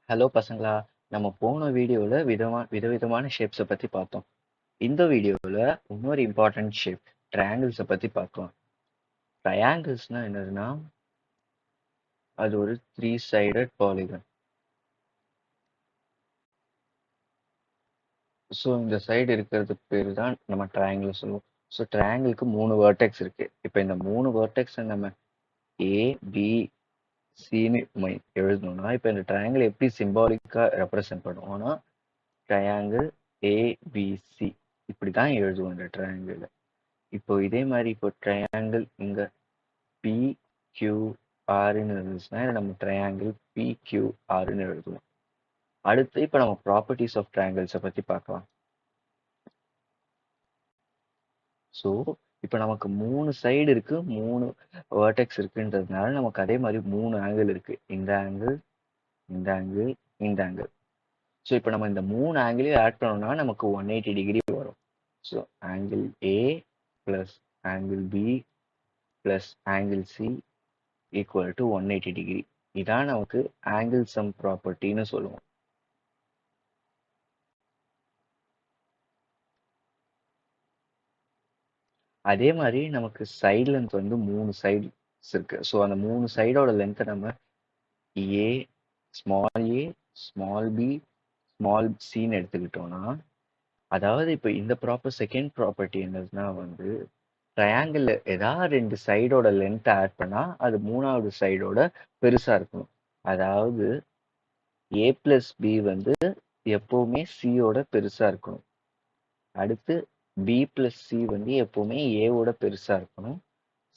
Hello பசங்களா! நம்ம போன வீடியோல விதவிதமான ஷேப்ஸ பத்தி பார்த்தோம். இந்த வீடியோல இன்னொரு இம்பார்ட்டன்ட் ஷேப் ட்ரையாங்கிள்ஸ பத்தி பார்க்கலாம். ட்ரையாங்கிள்ஸ்னா என்னதுன்னா, அது ஒரு 3 சைடட் பாலிகன். ஸோ இந்த சைடு இருக்கிறதுக்கு பேரு தான் நம்ம ட்ரையாங்கிள் சொல்லுவோம். ஸோ ட்ரையாங்கிளுக்கு 3 வெர்டெக்ஸ் இருக்கு. இப்ப இந்த 3 வெர்டெக்ஸ நம்ம ஏ, பி, சின்னு எழுதணும்னா, இப்ப இந்த ட்ரையாங்கிள் எப்படி சிம்பாலிக்கா ரெப்ரசென்ட் பண்ணுவோம்னா, ட்ரையாங்கிள் ஏபிசி இப்படி தான் எழுதுவோம் இந்த ட்ரையாங்கிள். இப்போ இதே மாதிரி இப்போ ட்ரையாங்கிள் இங்க பிக்யூஆர்னு இருந்துச்சுன்னா இதை நம்ம ட்ரையாங்கிள் பிக்யூஆர்னு எழுதுவோம். அடுத்து இப்போ நம்ம ப்ராப்பர்ட்டிஸ் ஆஃப் ட்ரையாங்கிள்ஸை பற்றி பார்க்கலாம். ஸோ இப்போ நமக்கு 3 சைடு இருக்கு, 3 வெர்டெக்ஸ் இருக்குன்றதுனால நமக்கு அதே மாதிரி 3 ஆங்கிள் இருக்கு. இந்த ஆங்கிள், இந்த ஆங்கிள், இந்த ஆங்கிள். ஸோ இப்போ நம்ம இந்த 3 ஆங்கிளையும் ஆட் பண்ணோம்னா நமக்கு 180 டிகிரி வரும். So angle A plus angle B plus angle C equal to 180 degree. இதான் நமக்கு ஆங்கிள் சம் ப்ராப்பர்ட்டின்னு சொல்லுவோம். அதே மாதிரி நமக்கு சைடு லென்த் வந்து 3 சைட்ஸ் இருக்கு. ஸோ அந்த 3 சைடோட லென்த்தை நம்ம ஏ ஸ்மால் பி ஸ்மால் சின்னு எடுத்துக்கிட்டோம்னா, அதாவது இப்போ இந்த செகண்ட் ப்ராப்பர்ட்டி என்னதுன்னா வந்து ட்ரையாங்கிள் ஏதாவது 2 சைடோட லென்த் ஆட் பண்ணா அது 3வது சைடோட பெருசா இருக்கணும். அதாவது ஏ பிளஸ் பி வந்து எப்பவுமே சியோட பெருசா இருக்கணும். அடுத்து பி பிளஸ் சி வந்து எப்பவுமே ஏவோட பெருசா இருக்கணும்.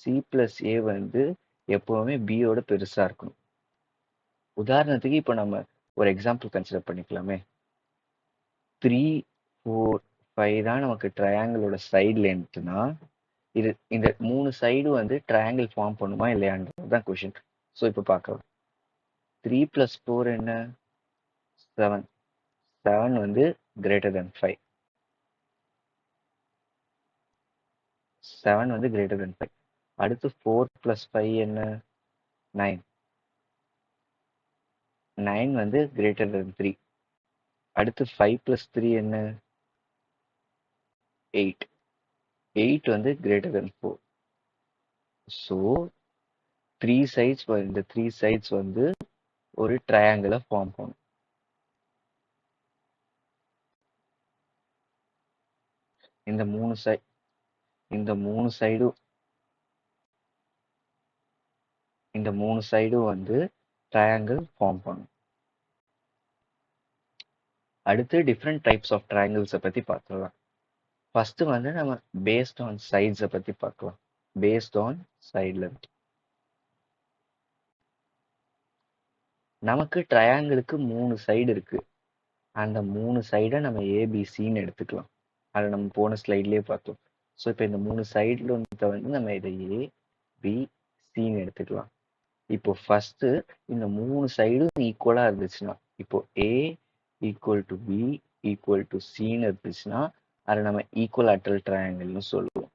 சி பிளஸ் ஏ வந்து எப்பவுமே பியோட பெருசா இருக்கணும். உதாரணத்துக்கு இப்போ நம்ம ஒரு எக்ஸாம்பிள் கன்சிடர் பண்ணிக்கலாமே. 3, 4, 5 தான் நமக்கு ட்ரையாங்கிளோட சைடு லென்த்னா இது இந்த 3 சைடு வந்து ட்ரையாங்கிள் ஃபார்ம் பண்ணுமா இல்லையான்றது தான் கொஷின். ஸோ இப்போ பார்க்கலாம். 3 + 4 என்ன? 7. 7 வந்து கிரேட்டர் தென் 5. 7 வந்து கிரேட்டர் தென் 5. அடுத்து 4 + 5 என்ன? 9. 9 வந்து கிரேட்டர் தென் 3. அடுத்து 5 + 3 என்ன? 8. 8 வந்து கிரேட்டர் தென் 4. ஸோ 3 சைட்ஸ் இந்த 3 சைட்ஸ் வந்து ஒரு ட்ரையாங்கிளை ஃபார்ம் பண்ணும். இந்த 3 சைடு இந்த 3 சைடும் இந்த 3 சைடும் வந்து ட்ரையாங்கிள் ஃபார்ம் பண்ணும். அடுத்து டிஃப்ரெண்ட் டைப்ஸ் ஆஃப் ட்ரையாங்கிள்ஸை பற்றி பார்க்கலாம். ஃபர்ஸ்ட் வந்து நம்ம பேஸ்ட் ஆன் சைட்ஸை பற்றி பார்க்கலாம். Based on side length. நமக்கு ட்ரையாங்கிளுக்கு 3 சைடு இருக்கு. அந்த 3 சைடை நம்ம ஏபிசின்னு எடுத்துக்கலாம். அதை நம்ம போன ஸ்லைட்லேயே பார்த்தோம். ஸோ இப்போ இந்த 3 சைடில் வந்து நம்ம இதை ஏ பி சின்னு எடுத்துக்கலாம். இப்போ ஃபர்ஸ்ட் இந்த 3 சைடும் ஈக்குவலா இருந்துச்சுன்னா, இப்போ A equal to B equal to சின்னு இருந்துச்சுன்னா அதை நம்ம ஈக்குவலாட்ரல் ட்ரையாங்கிள்னு சொல்லுவோம்.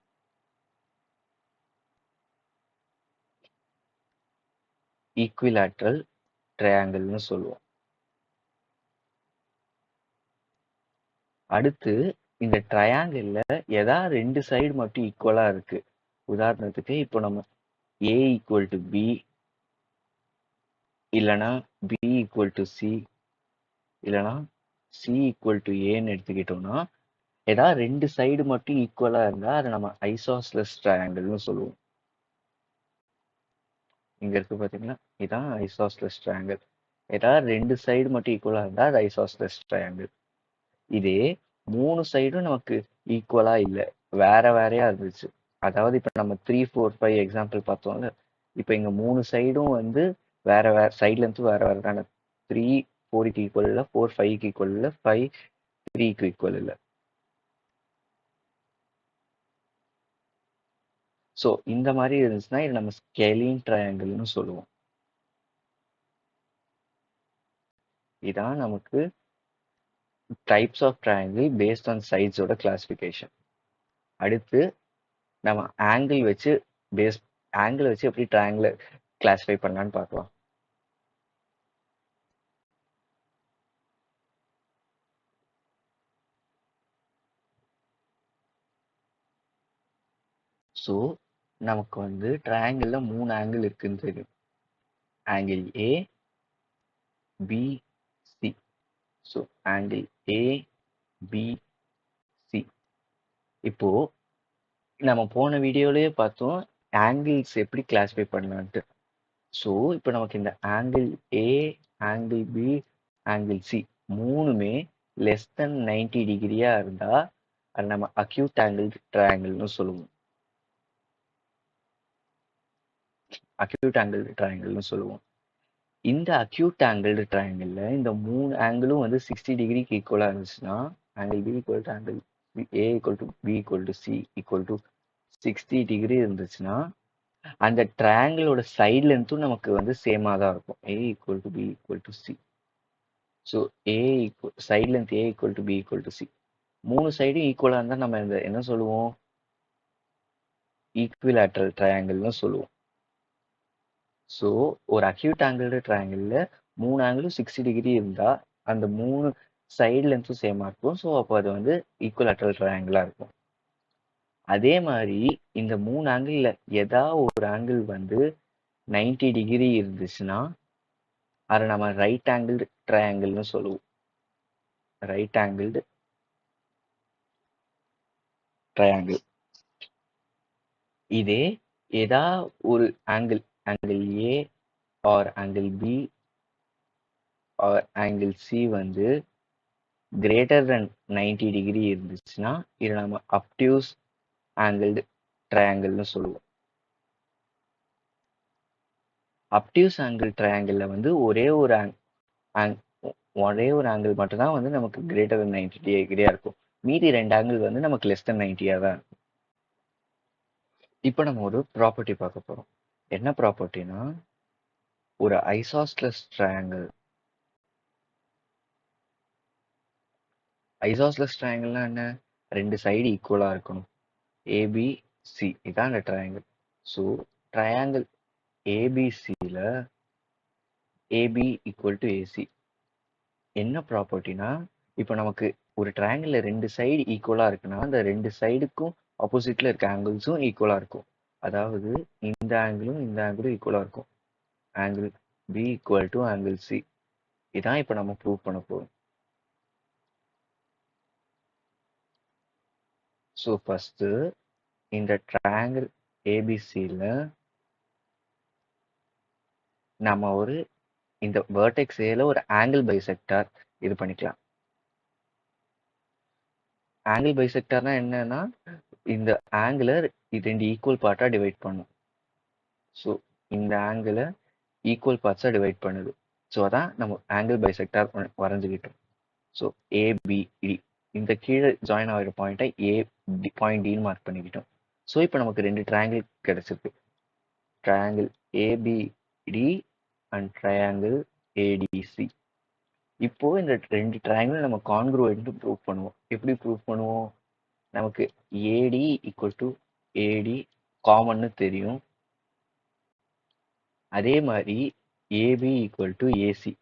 ஈக்குவலாட்ரல் ட்ரையாங்கிள்னு சொல்லுவோம். அடுத்து இந்த ட்ரையாங்கிள்ல ஏதாவது 2 சைடு மட்டும் ஈக்குவலா இருக்கு. உதாரணத்துக்கு இப்போ நம்ம ஏ ஈக்குவல் டு பி இல்லைன்னா பி ஈக்குவல் டு சி இல்லைன்னா சி ஈக்குவல் டு ஏன்னு எடுத்துக்கிட்டோம்னா, ஏதாவது 2 சைடு மட்டும் ஈக்குவலா இருந்தா அதை நம்ம ஐசோஸ்லெஸ் ட்ரையாங்கிள்னு சொல்லுவோம். இங்க இருக்கு பாத்தீங்களா, இதான் ஐசோஸ்லெஸ் ட்ரையாங்கிள். ஏதாவது 2 சைடு மட்டும் ஈக்குவலா இருந்தா அது ஐசோஸ்லெஸ் ட்ரையாங்கிள். இதே 3 சைடும் நமக்கு ஈக்குவலா இல்லை, வேற வேறையா இருந்துச்சு. அதாவது இப்ப நம்ம 3, 4, 5 எக்ஸாம்பிள் பார்த்தோம்ல. இப்ப இங்க 3 சைடும் வந்து வேற வேற சைட்ல இருந்து வேற வேற தானே. 3 4க்கு ஈக்குவல் இல்லை, 4 5க்கு ஈக்குவல் இல்லை, 5 3க்கு ஈக்குவல் இல்லை. ஸோ இந்த மாதிரி இருந்துச்சுன்னா இது நம்ம ஸ்கேலின் ட்ரையாங்கிள்னு சொல்லுவோம். இதான் நமக்கு types of triangle based on சைட்ஸோட கிளாசிஃபிகேஷன். அடுத்து நம்ம ஆங்கிள் வச்சு எப்படி ட்ரையாங்கிள் கிளாஸிஃபை பண்ணலான்னு பார்க்கலாம். ஸோ நமக்கு வந்து ட்ரையாங்கிளில் 3 ஆங்கிள் இருக்குன்னு தெரியும். Angle A, B, C. So angle A, B, C. இப்போ நம்ம போன வீடியோலயே பார்த்தோம் ஆங்கிள்ஸ் எப்படி கிளாஸிஃபை பண்ணலான்ட்டு. ஸோ இப்போ நமக்கு இந்த angle A, angle B, angle C மூணுமே லெஸ் தென் 90 டிகிரியா இருந்தா அது நம்ம அக்யூட் ஆங்கிள் ட்ரையாங்கிள்னு சொல்லுவோம். அக்யூட் ஆங்கிள் ட்ரையாங்கிள்னு சொல்லுவோம். இந்த அக்யூட் ஆங்கிள் ட்ரையாங்கிள்ல இந்த 3 ஆங்கிளும் வந்து 60 டிகிரிக்கு ஈக்குவலா இருந்துச்சுன்னா angle B equal to angle A equal to B equal to C equal to 60 degree இருந்துச்சுன்னா அந்த ட்ரையாங்கிளோட சைட் லென்த்தும் நமக்கு வந்து சேமா தான் இருக்கும். A equal to B equal to C. So A side length A equal to B equal to C. 3 சைடும் ஈக்குவலா இருந்தா நம்ம இந்த என்ன சொல்லுவோம்? ஈக்விலேட்ரல் ட்ரையாங்கிள்னு சொல்லுவோம். ஸோ ஒரு அக்யூட் ஆங்கிள் ட்ரையாங்கிளில் 3 ஆங்கிளும் 60 டிகிரி இருந்தா அந்த 3 சைடு லென்த்தும் சேமா இருக்கும். ஸோ அப்போ அது வந்து ஈக்குவலேட்ரல் ட்ரையாங்கிளா இருக்கும். அதே மாதிரி இந்த 3 ஆங்கிள் ஏதாவது ஒரு ஆங்கிள் வந்து 90 டிகிரி இருந்துச்சுன்னா அதை நம்ம ரைட் ஆங்கிள் ட்ரையாங்கிள்னு சொல்லுவோம். Right angle triangle. இதே ஏதா ஒரு angle A or angle B or angle C வந்து கிரேட்டர் தென் 90 டிகிரி இருந்துச்சுன்னா இதை நம்ம அப்டியூஸ் ஆங்கிள் ட்ரையாங்கிள்னு சொல்லுவோம். அப்டியூஸ் ஆங்கிள் ட்ரையாங்கிளில் வந்து ஒரே ஒரு ஆங்கிள் மட்டும்தான் வந்து நமக்கு கிரேட்டர் தென் 90 டிகிரியா இருக்கும். மீதி 2 ஆங்கிள் வந்து நமக்கு லெஸ் தென் 90யா தான் இருக்கும். இப்போ நம்ம ஒரு ப்ராப்பர்ட்டி பார்க்க போறோம். என்ன ப்ராப்பர்ட்டினா ஒரு ஐசோஸ்லஸ் ட்ரையாங்கிள். ஐசோஸ்லஸ் ட்ரையாங்கிள்னா என்ன? 2 சைடு ஈக்குவலா இருக்கணும். ஏபி சி இதான் அந்த ட்ரையாங்கிள். ஸோ ட்ரையாங்கிள் ஏபிசியில் ஏபி ஈக்குவல் டு ஏசி என்ன ப்ராப்பர்ட்டினா இப்போ நமக்கு ஒரு ட்ரையாங்கிளில் 2 சைடு ஈக்குவலாக இருக்குன்னா அந்த 2 சைடுக்கும் ஆப்போசிட்டில் இருக்க ஆங்கிள்ஸும் ஈக்குவலாக இருக்கும். அதாவது இந்த ஆங்கிளும் இந்த ஆங்கிளும் ஈக்குவலாக இருக்கும். Angle B equal to angle C இதான் இப்போ நம்ம ப்ரூவ் பண்ண போகிறோம். ஸோ ஃபஸ்ட்டு இந்த ட்ரையாங்கிள் ஏபிசியில் நம்ம ஒரு இந்த வெர்டெக்ஸ் ஏல ஒரு ஆங்கிள் பைசெக்டார் இது பண்ணிக்கலாம். ஆங்கிள் பைசெக்டார்னா என்னன்னா இந்த ஆங்கிளை 2 ஈக்குவல் பார்ட்டாக டிவைட் பண்ணும். ஸோ இந்த ஆங்கிளை ஈக்குவல் பார்ட்ஸாக டிவைட் பண்ணுது. ஸோ அதான் நம்ம ஆங்கிள் பைசெக்டார் வரைஞ்சிக்கிட்டோம். ஸோ ஏபிடி இந்த கீழே ஜாயின் ஆகிற பாயிண்ட்டை ஏ பாயிண்ட் டின்னு மார்க் பண்ணிக்கிட்டோம். ஸோ இப்போ நமக்கு 2 ட்ரையாங்கிள் கிடைச்சிருக்கு. Triangle APD and triangle ADC. இப்போ இந்த 2 ட்ரையாங்கிள் நம்ம கான்க்ரூவன்ட் ப்ரூவ் பண்ணுவோம். எப்படி ப்ரூவ் பண்ணுவோம்? நமக்கு ஏடி ஈக்குவல் டு ஏடி காமன்னு தெரியும். அதே மாதிரி ஏபி ஈக்குவல் டு ஏசி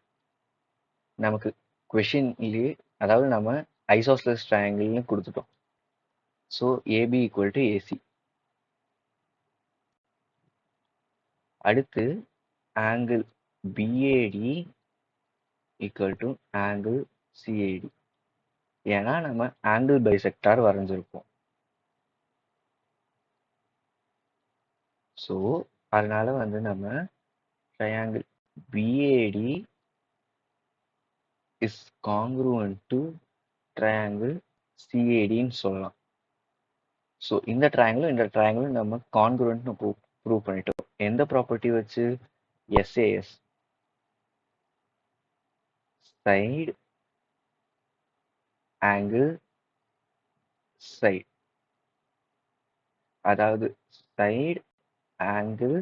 நமக்கு கொஷின்லேயே அதாவது நம்ம ஐசோஸ்லஸ் ட்ரையாங்கிள்னு கொடுத்துட்டோம். So AB equal to AC. அடுத்து angle BAD equal to angle CAD. ஏன்னா நம்ம ஆங்கிள் பைசெக்டார் வரைஞ்சிருப்போம். ஸோ அதனால வந்து நம்ம triangle BAD is congruent to triangle சிஏடின்னு சொல்லலாம். ஸோ இந்த ட்ரையாங்கிளும் நம்ம கான்க்ரூவன்ட்னு ப்ரூவ் பண்ணிட்டோம். எந்த ப்ராப்பர்ட்டி வச்சு? SAS side angle side. அதாவது side angle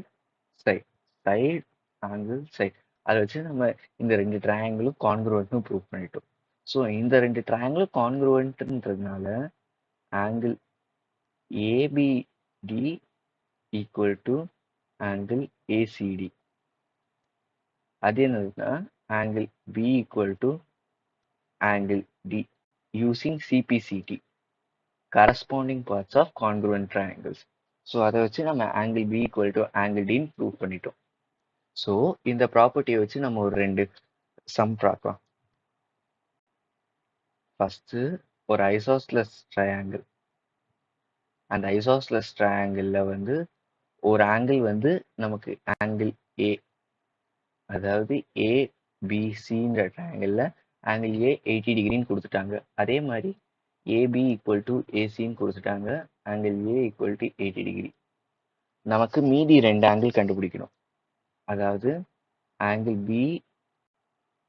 side side angle side அதை வச்சு நம்ம இந்த 2 ட்ரையாங்கிளும் கான்க்ரூவன்ட்னு ப்ரூவ் பண்ணிட்டோம். ஸோ இந்த 2 ட்ரையாங்கிளும் கான்க்ரூவன்ட்ன்றதுனால angle ABD equal to angle ACD. அது என்னதுன்னா angle B equal to angle D using CPCT corresponding parts of congruent triangles. So அதை வச்சு நம்ம angle B equal to angle டின்னு ப்ரூவ் பண்ணிட்டோம். ஸோ இந்த ப்ராப்பர்ட்டியை வச்சு நம்ம ஒரு 2 சம் பார்க்கலாம். ஃபர்ஸ்ட் ஒரு ஐசோஸ்லஸ் ட்ரையாங்கிள். அந்த ஐசோஸ்லஸ் ட்ரையாங்கிளில் வந்து ஒரு ஆங்கிள் வந்து நமக்கு ஆங்கிள் ஏ, அதாவது ஏபிசின்ற ட்ரையாங்கிளில் ஆங்கிள் ஏ 80 டிகிரின்னு கொடுத்துட்டாங்க. அதே மாதிரி ஏபி ஈக்குவல் டு ஏசின்னு கொடுத்துட்டாங்க. Angle A equal to 80 degree. நமக்கு மீதி 2 ஆங்கிள் கண்டுபிடிக்கணும். அதாவது ஆங்கிள் பி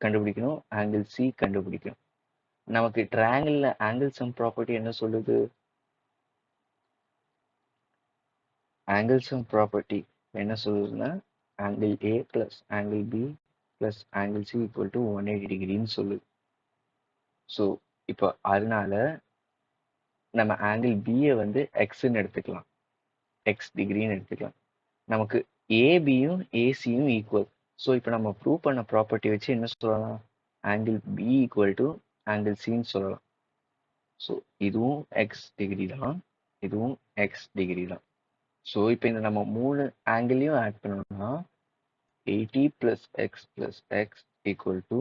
கண்டுபிடிக்கணும், ஆங்கிள் சி கண்டுபிடிக்கணும். நமக்கு ட்ரையாங்கிளில் ஆங்கிள் சம் ப்ராப்பர்ட்டி என்ன சொல்லுது? ஆங்கிள் சம் ப்ராப்பர்ட்டி என்ன சொல்லுதுன்னா angle A plus angle B plus angle C equal to 180 டிகிரின்னு சொல்லுது. ஸோ இப்போ அதனால நம்ம ஆங்கிள் பியை வந்து எக்ஸ்ன்னு எடுத்துக்கலாம், எக்ஸ் டிகிரின்னு எடுத்துக்கலாம். நமக்கு ஏபியும் ஏசியும் ஈக்குவல். ஸோ இப்போ நம்ம ப்ரூவ் பண்ண ப்ராப்பர்ட்டி வச்சு என்ன சொல்லலாம்? Angle B equal to angle சின்னு சொல்லலாம். ஸோ இதுவும் எக்ஸ் டிகிரி தான், இதுவும் எக்ஸ் டிகிரி தான். ஸோ இப்போ இந்த நம்ம 3 ஆங்கிளையும் ஆட் பண்ணோம்னா 80 plus x plus x equal to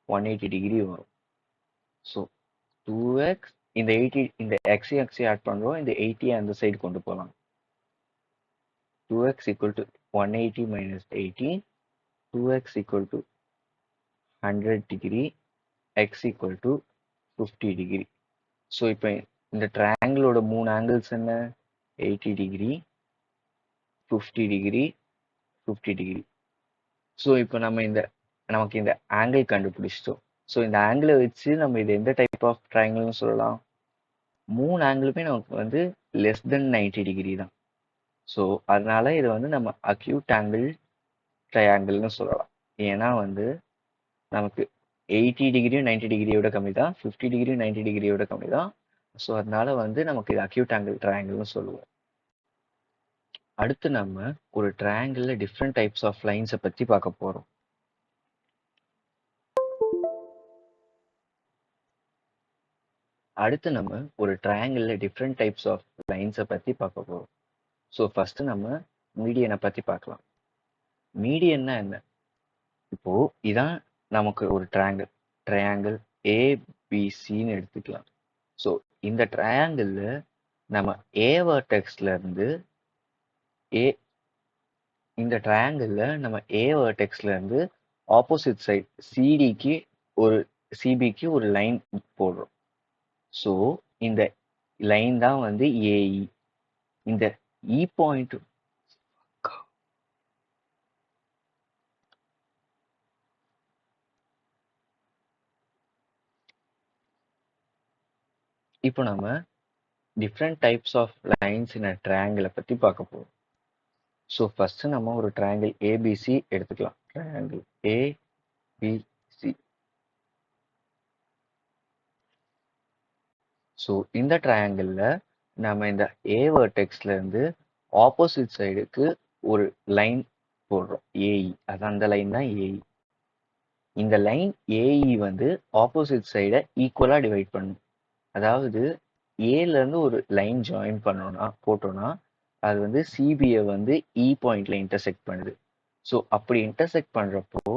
180 degree வரும். ஸோ 2x இந்த 80 இந்த x ஆட் பண்ணுறோம், இந்த 80 அந்த சைடு கொண்டு போகலாம். 2x equal to 180 minus 80, 2x equal to 100 degree, x equal to 50 degree. So இப்போ இந்த ட்ரையாங்கிளோட 3 ஆங்கிள்ஸ் என்ன? 80 டிகிரி, 50 டிகிரி, 50 டிகிரி. ஸோ இப்போ நமக்கு இந்த ஆங்கிள் கண்டுபிடிச்சிட்டோம். ஸோ இந்த ஆங்கிளை வச்சு நம்ம இது எந்த டைப் ஆஃப் ட்ரையாங்கிள்னு சொல்லலாம்? 3 ஆங்கிளுமே நமக்கு வந்து லெஸ் தென் 90 டிகிரி தான். ஸோ அதனால இதை வந்து நம்ம அக்யூட் ஆங்கிள் ட்ரையாங்கிள்னு சொல்லலாம். ஏன்னா வந்து நமக்கு 80 டிகிரியும் 90 டிகிரியோட கம்மி தான், 50 டிகிரியும் 90 டிகிரியோட கம்மி தான். ஸோ அதனால வந்து நமக்கு இது அக்யூட் ஆங்கிள் ட்ரையாங்கிள்னு சொல்லுவோம். அடுத்து நம்ம ஒரு ட்ரையாங்கிளில் டிஃப்ரெண்ட் டைப்ஸ் ஆஃப் லைன்ஸை பற்றி பார்க்க போகிறோம். அடுத்து நம்ம ஒரு ட்ரையாங்கிளில் டிஃப்ரெண்ட் டைப்ஸ் ஆஃப் லைன்ஸை பற்றி பார்க்க போகிறோம். ஸோ ஃபர்ஸ்ட் நம்ம மீடியனை பற்றி பார்க்கலாம். மீடியன்னா என்ன? இப்போ இதான் நமக்கு ஒரு ட்ரையாங்கிள் ஏபிசின்னு எடுத்துக்கலாம். ஸோ இந்த ட்ரையாங்கிளில் நம்ம ஏ வர்டெக்ஸ்ல இருந்து இந்த ட்ரையாங்கிளில் நம்ம ஏ வர்டெக்ஸ்ல இருந்து ஆப்போசிட் சைட் சிபிக்கு ஒரு லைன் போடுறோம். ஸோ இந்த லைன் தான் வந்து ஏஇ. இந்த இ பாயிண்ட் இப்போ நம்ம different types of lines in a ட்ரையாங்கிளை பற்றி பார்க்க போகிறோம். ஸோ ஃபர்ஸ்ட் நம்ம ஒரு ட்ரையாங்கிள் ஏபிசி எடுத்துக்கலாம். Triangle ABC. ஸோ இந்த ட்ரையாங்கிளில் நம்ம இந்த ஏ வர்டெக்ஸ்ல இருந்து ஆப்போசிட் சைடுக்கு ஒரு லைன் போடுறோம், ஏஇ. அது அந்த லைன் தான் ஏஇ. இந்த லைன் ஏஇ வந்து ஆப்போசிட் சைடை ஈக்குவலாக டிவைட் பண்ணும். அதாவது ஏல இருந்து ஒரு லைன் ஜாயின் போட்டோம்னா அது வந்து சிபியை வந்து இ பாயிண்ட்ல இன்டர்செக்ட் பண்ணுது. ஸோ அப்படி இன்டர்செக்ட் பண்றப்போ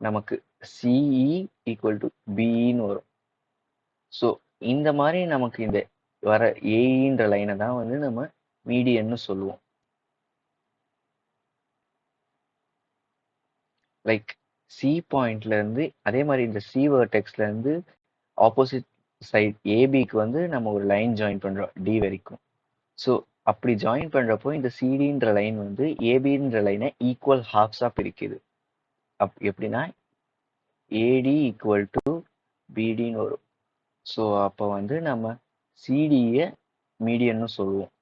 நமக்கு சிஇ ஈக்குவல் டு பிஇன்னு வரும். ஸோ இந்த மாதிரி நமக்கு இந்த வர ஏஇன்ற லைனை தான் வந்து நம்ம மீடியன்னு சொல்லுவோம். லைக் சி பாயிண்ட்ல இருந்து அதே மாதிரி இந்த சி வர்டெக்ஸ்ல இருந்து ஆப்போசிட் சைட் ஏபிக்கு வந்து நம்ம ஒரு லைன் ஜாயின் பண்றோம் டி வரைக்கும். ஸோ அப்படி ஜாயின் பண்றப்போ இந்த சிடின்ற லைன் வந்து ஏபின்ற லைனை ஈக்குவல் ஹாஃப்ஸா பிரிக்குது. எப்படின்னா ஏடி ஈக்குவல் டு பிடின்னு வரும். ஸோ அப்போ வந்து நம்ம சிடியை மீடியன்னு சொல்லுவோம்.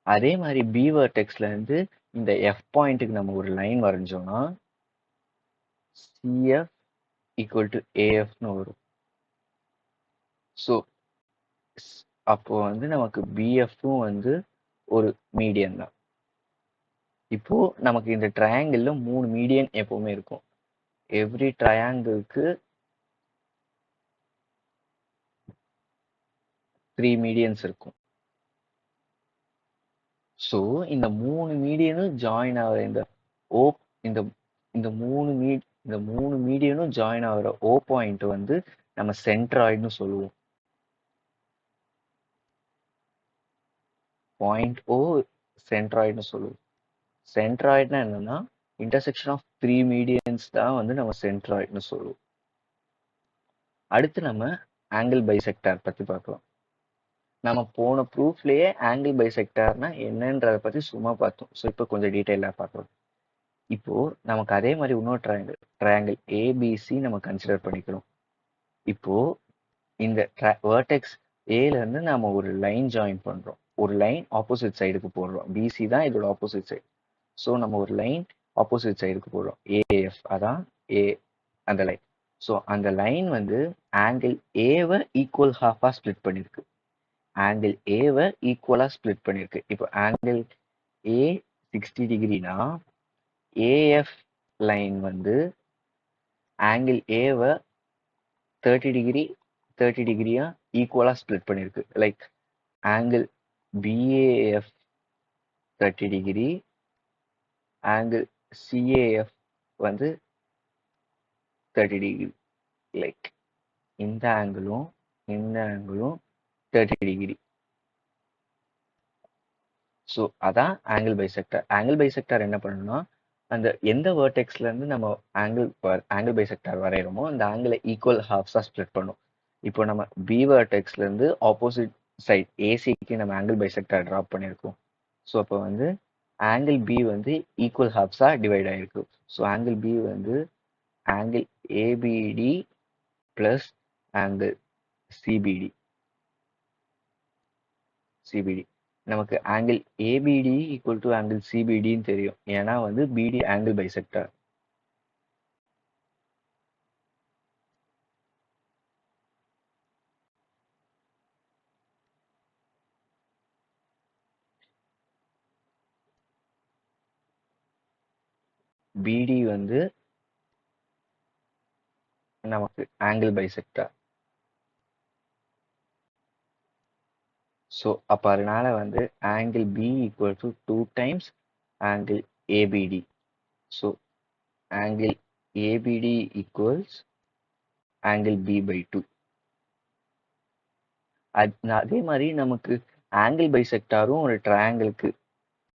அதே மாதிரி பி வர்டெக்ஸ்ல இருந்து இந்த எஃப் பாயிண்ட்டுக்கு நம்ம ஒரு லைன் வரைஞ்சோம்னா சிஎஃப் ஈக்குவல் டு ஏஎஃப்னு வரும். ஸோ அப்போ வந்து நமக்கு பிஎஃப்பும் வந்து ஒரு மீடியன் தான். இப்போ நமக்கு இந்த ட்ரையாங்கிள்ல 3 மீடியன் எப்பவுமே இருக்கும். எவ்ரி ட்ரையாங்கிளுக்கு 3 மீடியன்ஸ் இருக்கும். ஸோ இந்த 3 மீடியனும் ஜாயின் ஆகிற இந்த ஓ இந்த இந்த 3 மீடியனும் ஜாயின் ஆகிற ஓ பாயிண்ட் வந்து நம்ம சென்ட்ராய்டுன்னு சொல்லுவோம். பாயிண்ட் ஓ சென்ட்ராய்டுன்னு சொல்லுவோம். சென்ட்ராய்டுனா என்னன்னா இன்டர்செக்ஷன் ஆஃப் 3 மீடியன்ஸ் தான் வந்து நம்ம சென்ட்ராய்டுன்னு சொல்லுவோம். அடுத்து நம்ம ஆங்கிள் பைசெக்டார் பற்றி பார்க்கலாம். நம்ம போன ப்ரூஃப்லேயே ஆங்கிள் பைசெக்டார்னா என்னன்றதை பற்றி சும்மா பார்த்தோம். ஸோ இப்போ கொஞ்சம் டீட்டெயிலாக பார்க்கலாம். இப்போ நமக்கு அதே மாதிரி இன்னொரு ட்ரையாங்கிள் ஏபிசி நம்ம கன்சிடர் பண்ணிக்கிறோம். இப்போ இந்த வேர்டெக்ஸ் ஏல இருந்து நாம ஒரு லைன் ஜாயின் பண்றோம். ஒரு லைன் ஆப்போசிட் சைடுக்கு போடுறோம். பிசி தான் இதோட ஆப்போசிட் சைடு. ஸோ நம்ம ஒரு லைன் ஆப்போசிட் சைடுக்கு போடுறோம். ஏஎஃப் அதான் ஏ அந்த லைன். ஸோ அந்த லைன் வந்து ஆங்கிள் ஏவை ஈக்குவல் ஹாஃபா ஸ்பிளிட் பண்ணிருக்கு. ஆங்கிள் ஏவை ஈக்குவலா ஸ்பிளிட் பண்ணிருக்கு. இப்போ ஆங்கிள் ஏ 60 டிகிரினா ஏஎஃப் லைன் வந்து ஆங்கிள் ஏவை 30 டிகிரியா ஈக்குவலா ஸ்பிளிட் பண்ணிருக்கு. Like angle PAF 30 degree, angle CAF வந்து 30 டிகிரி. லைக் இந்த ஆங்கிளும் 30 டிகிரி. ஸோ அதான் ஆங்கிள் பைசெக்டார். ஆங்கிள் பைசெக்டார் என்ன பண்ணணும்னா அந்த எந்த வேர்டெக்ஸ்ல இருந்து நம்ம ஆங்கிள் பைசெக்டார் வரைகிறோமோ அந்த ஆங்கிளை ஈக்குவல் ஹாஃப்ஸா ஸ்ப்ளிட் பண்ணும். இப்போ நம்ம பி வேர்டெக்ஸ்ல இருந்து ஆப்போசிட் சைட் ஏசிக்கு நம்ம ஆங்கிள் பைசெக்டார் ட்ராப் பண்ணியிருக்கோம். ஸோ அப்போ வந்து ஆங்கிள் பி வந்து ஈக்குவல் ஹாஃப்ஸா டிவைட் ஆயிருக்கு. ஸோ ஆங்கிள் பி வந்து angle ABD plus angle CBD. நமக்கு angle ABD equal to angle சிபிடின்னு தெரியும். ஏன்னா வந்து பிடி ஆங்கிள் பைசெக்டார். பிடி வந்து நமக்கு ஆங்கிள் பைசெக்டார். ஸோ அப்போ அதனால வந்து angle B equal to 2 times angle ABD. So angle ABD equals angle B by 2. அதே மாதிரி நமக்கு ஆங்கிள் பைசெக்டாரும் ஒரு ட்ரையாங்கிளுக்கு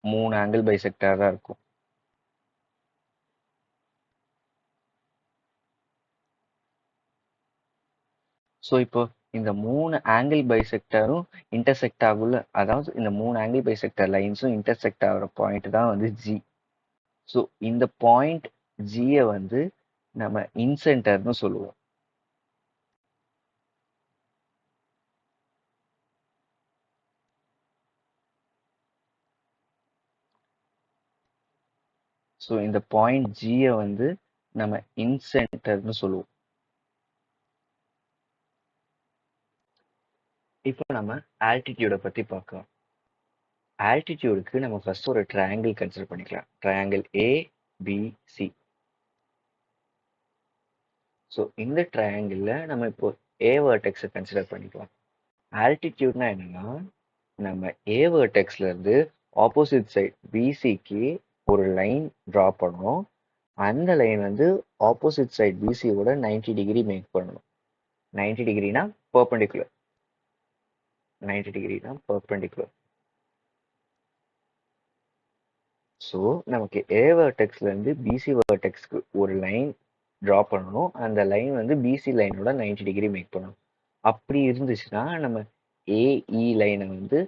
3 ஆங்கிள் பைசெக்டார் தான் இருக்கும். ஸோ இப்போ இந்த 3 ஆங்கிள் பைசெக்டாரும் இன்டர்செக்ட் ஆகுள்ள, அதாவது இந்த 3 ஆங்கிள் பைசெக்டார் லைன்ஸும் இன்டர்செக்ட் ஆகிற பாயிண்ட் தான் வந்து ஜி. ஸோ இந்த பாயிண்ட் ஜியை வந்து நம்ம இன்சென்டர்னு சொல்லுவோம். ஸோ இந்த பாயிண்ட் ஜியை வந்து நம்ம இன்சென்டர்னு சொல்லுவோம். இப்போ நம்ம ஆல்டிடியூடை பற்றி பார்க்கலாம். ஆல்டிடியூடுக்கு நம்ம ஃபர்ஸ்ட் ஒரு ட்ரையாங்கிள் கன்சிடர் பண்ணிக்கலாம். Triangle ABC. ஸோ இந்த ட்ரையாங்கிளில் நம்ம இப்போ ஏ வேர்டெக்ஸை கன்சிடர் பண்ணிக்கலாம். ஆல்டிடியூட்னா என்னன்னா நம்ம ஏ வேர்டெக்ஸ்ல இருந்து ஆப்போசிட் சைட் பிசிக்கு ஒரு லைன் ட்ரா பண்ணோம். அந்த லைன் வந்து ஆப்போசிட் சைட் பிசியோட 90 டிகிரி மேக் பண்ணணும். 90 டிகிரினா பெர்பெண்டிகுலர். 90 டிகிரினா பெர்பெண்டிகுலர். ஸோ நமக்கு ஏ வேர்டெக்ஸ்ல இருந்து பிசி வேர்டெக்ஸ்க்கு ஒரு லைன் ட்ரா பண்ணணும். அந்த லைன் வந்து பிசி லைனோட 90 டிகிரி மேக் பண்ணணும். அப்படி இருந்துச்சுன்னா நம்ம ஏஇ லைனை வந்து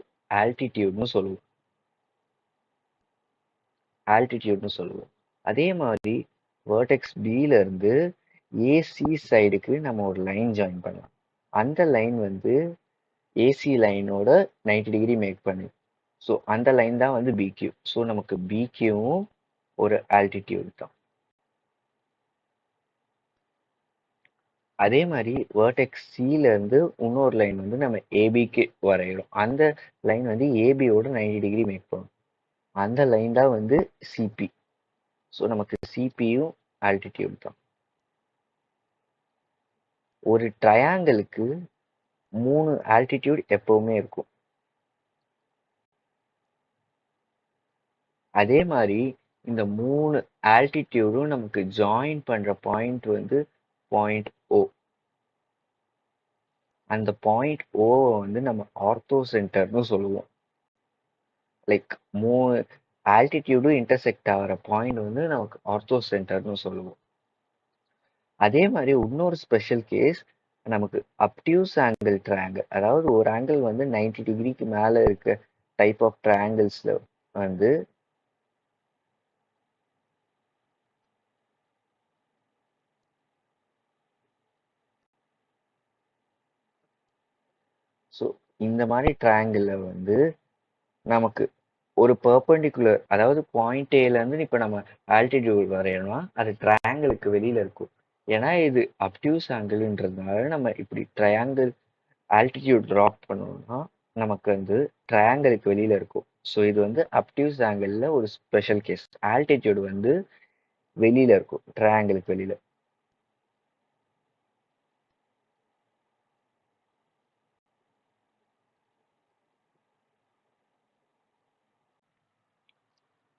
ஆல்டிடியூட்னு சொல்லுவோம். அதே மாதிரி வேர்டெக்ஸ் பில இருந்து ஏசி சைடுக்கு நம்ம ஒரு லைன் ஜாயின் பண்ணலாம். அந்த லைன் வந்து ஏசி லைனோட 90 டிகிரி மேக் பண்ணு. ஸோ அந்த லைன் தான் வந்து பிக்யூ. ஸோ நமக்கு பிக்யூவும் ஒரு ஆல்டிடியூட் தான். அதே மாதிரி வேர்டெக்ஸ் சில இருந்து இன்னொரு லைன் வந்து நம்ம ஏபிக்கு வரைகிறோம். அந்த லைன் வந்து ஏபியோட 90 டிகிரி மேக் பண்ணும். அந்த லைன் தான் வந்து சிபி. ஸோ நமக்கு சிபியும் ஆல்டிடியூட் தான். ஒரு ட்ரையாங்கிளுக்கு 3 ஆல்டிடியூட் எப்பவுமே இருக்கும். அதே மாதிரி இந்த 3 ஆல்டிடியூடும் நமக்கு ஜாயின் பண்ற பாயிண்ட் வந்து பாயிண்ட் O. அந்த பாயிண்ட் O வந்து நம்ம ஆர்த்தோ சென்டர்னு சொல்லுவோம். லைக் 3 ஆல்டிடியூடும் இன்டர்செக்ட் ஆகிற பாயிண்ட் வந்து நமக்கு ஆர்த்தோ சென்டர்னு சொல்லுவோம். அதே மாதிரி இன்னொரு ஸ்பெஷல் கேஸ் நமக்கு அப்டியூஸ் ஆங்கிள் ட்ரையாங்கிள், அதாவது ஒரு ஆங்கிள் வந்து 90 டிகிரிக்கு மேல இருக்க டைப் ஆஃப் ட்ரையாங்கிள்ஸ்ல வந்து ஸோ இந்த மாதிரி ட்ரையாங்கிளில் வந்து நமக்கு ஒரு பெர்பெண்டிகுலர், அதாவது பாயிண்ட் ஏலேருந்து இப்போ நம்ம ஆல்டிடியூட் வரையணும்னா அது ட்ரையாங்கிளுக்கு வெளியில் இருக்கும். ஏன்னா இது அப்டியூஸ் ஆங்கிள்ன்றதுனால நம்ம இப்படி ட்ரையாங்கிள் ஆல்டிடியூட் ட்ராப் பண்ணோம்னா நமக்கு வந்து ட்ரையாங்கிளுக்கு வெளியில் இருக்கும். ஸோ இது வந்து அப்டியூஸ் ஆங்கிளில் ஒரு ஸ்பெஷல் கேஸ். ஆல்டிடியூட் வந்து வெளியில் இருக்கும், ட்ரையாங்கிளுக்கு வெளியில்.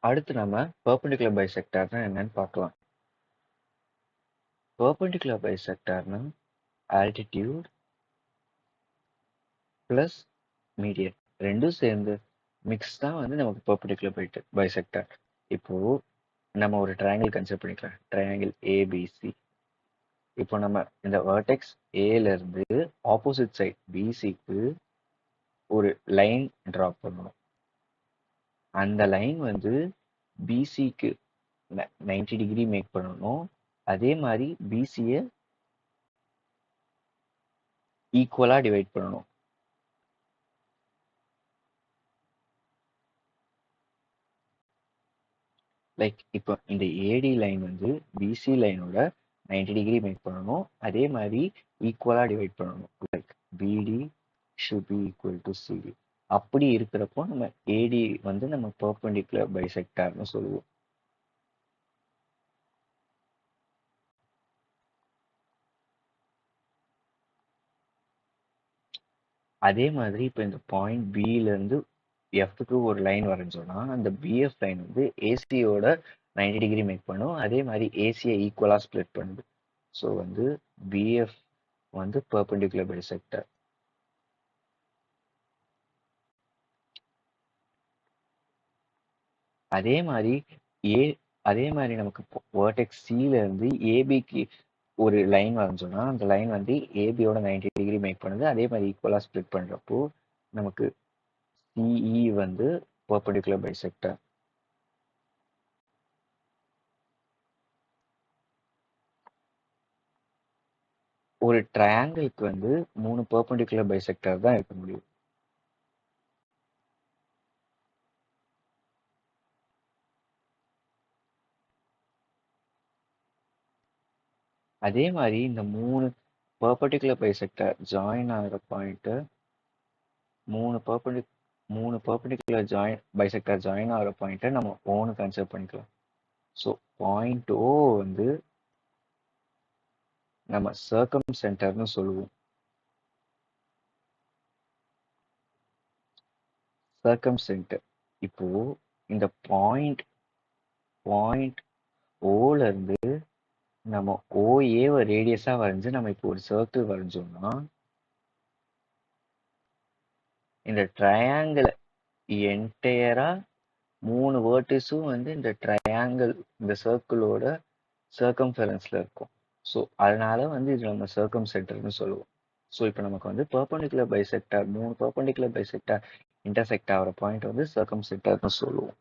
அடுத்து நம்ம பெர்பெண்டிகுலர் பைசெக்டார்னா என்னன்னு பார்க்கலாம். பெர்பெண்டிகுலர் பைசெக்டார்னா ஆல்டிடியூட் ப்ளஸ் மீடியன் ரெண்டும் சேர்ந்து மிக்ஸ் தான் வந்து நமக்கு பெர்பெண்டிகுலர் பைசெக்டார். இப்போ நம்ம ஒரு ட்ரையாங்கிள் கன்சிடர் பண்ணிக்கலாம், ட்ரையாங்கிள் ஏபிசி. இப்போ நம்ம இந்த வெர்டெக்ஸ் ஏல இருந்து ஆப்போசிட் சைட் பிசிக்கு ஒரு லைன் டிராப் பண்ணணும். அந்த லைன் வந்து பிசிக்கு 90 டிகிரி மேக் பண்ணணும். அதே மாதிரி பிசியை ஈக்குவலா டிவைட் பண்ணணும். லைக் இப்போ இந்த ஏடி லைன் வந்து பிசி லைனோட 90 டிகிரி மேக் பண்ணணும். அதே மாதிரி ஈக்குவலா டிவைட் பண்ணணும். Like BD should be equal to CD. அப்படி இருக்கிறப்போ நம்ம ஏடி வந்து நம்ம பெர்பெண்டிகுலர் பைசெக்டார்னு சொல்லுவோம். அதே மாதிரி இப்போ இந்த பாயிண்ட் பில இருந்து எஃப்க்கு ஒரு லைன் வரைஞ்சோம்னா அந்த பிஎஃப் லைன் வந்து ஏசியோட 90 டிகிரி மேக் பண்ணும். அதே மாதிரி ஏசியை ஈக்குவலா ஸ்ப்ளிட் பண்ணுது. ஸோ வந்து பிஎஃப் வந்து பெர்பெண்டிகுலர் பைசெக்டார். அதே மாதிரி ஏ அதே மாதிரி நமக்கு வேர்டெக்ஸ் சில இருந்து ஏபிக்கு ஒரு லைன் வரைஞ்சோம்னா அந்த லைன் வந்து ஏபியோட 90 டிகிரி மேக் பண்ணுது. அதே மாதிரி ஈக்குவலா ஸ்ப்ளிட் பண்றப்போ நமக்கு சிஇ வந்து பெர்பெண்டிகுலர் பைசெக்டார். ஒரு ட்ரையாங்கிளுக்கு வந்து 3 பெர்பெண்டிகுலர் பைசெக்டார் தான் இருக்க முடியும். அதே மாதிரி இந்த 3 பெர்பெண்டிகுலர் பைசெக்டார் ஜாயின் ஆகிற பாயிண்ட் 3 பெர்பெண்டிகுலர் பைசெக்டார் ஜாயின் ஆகிற பாயிண்ட்டை நம்ம ஓன்னு கன்சிடர் பண்ணிக்கலாம். ஸோ பாயிண்ட் ஓ வந்து நம்ம சர்க்கம் சென்டர்னு சொல்லுவோம். சர்க்கம் சென்டர். இப்போ இந்த பாயிண்ட் ஓல இருந்து நம்ம ஓஏவை ரேடியஸா வரைஞ்சு நம்ம இப்போ ஒரு சர்க்கிள் வரைஞ்சோம்னா இந்த ட்ரையாங்கிள் என்டையரா 3 வேர்டிஸும் வந்து இந்த ட்ரையாங்கிள் இந்த சர்க்கிளோட சர்க்கம்ஃபரன்ஸ்ல இருக்கும். ஸோ அதனால வந்து இது நம்ம சர்க்கம் சென்டர்னு சொல்லுவோம். ஸோ இப்போ நமக்கு வந்து perpendicular bisector 3 perpendicular bisector intersect ஆகிற பாயிண்ட் வந்து சர்க்கம் சென்டர்னு சொல்லுவோம்.